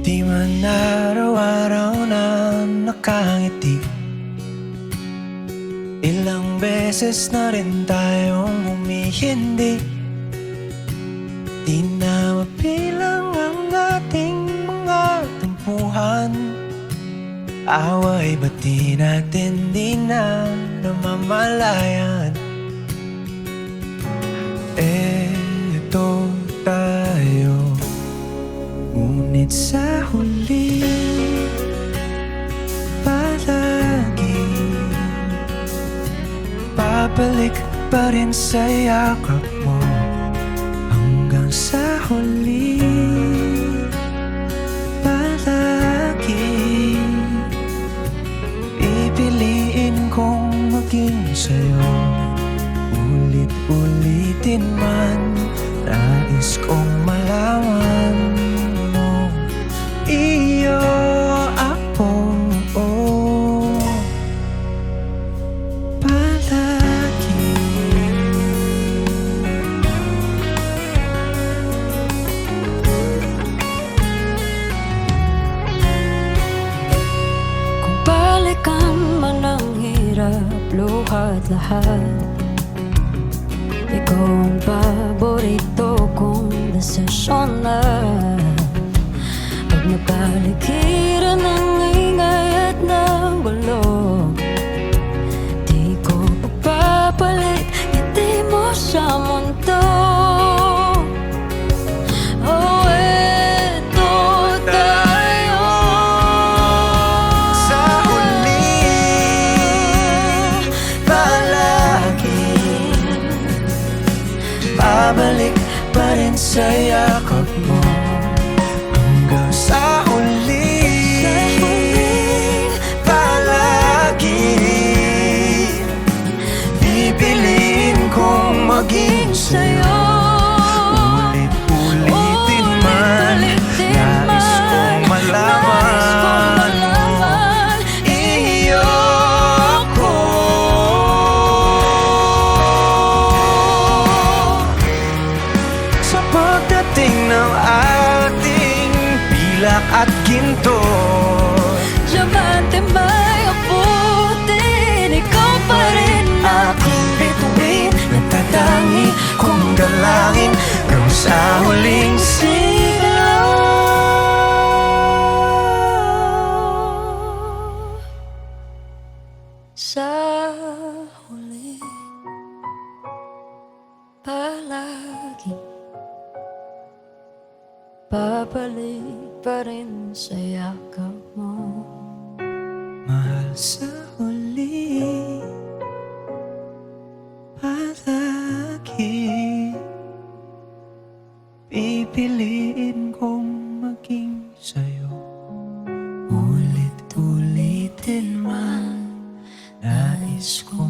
Di man araw-araw na nakangiti, ilang beses na rin tayong humihindi. Di na mapilang ang ating mga tampuhan. Away ba't di natin di na namamalayan? Eto tayo, ngunit sa huli palagi babalik pa rin sa yakap mo. Hanggang sa huli palagi pipiliin kong maging sa'yo. Ulit-ulitin man, nais kong malaman mo iyo ako, palagi. Kung balikan man ang hirap, luha't lahat, ikaw ang paborito kong desisyon na. Pag napaligiran ng ingay at ng gulo, di ko pagpapalit ngiti mo sa mundo. Oh, eto tayo Sa huli palagi babalik pa rin sa yakap mo. Hanggang sa huli palagi pipiliin kong maging sa'yo. Ulit-ulitin man, nais kong malaman iyo ako. Sa pagdating ng ating pilak at ginto, Diamante may abutin, ikaw pa rin aking bituin, nagtatangi kong dalangin hanggang sa huling sigaw. Sa huli palagi babalik pa rin sa yakap mo. Mahal, sa huli palagi pipiliin kong maging sa'yo. Ulit-ulitin man, nais ko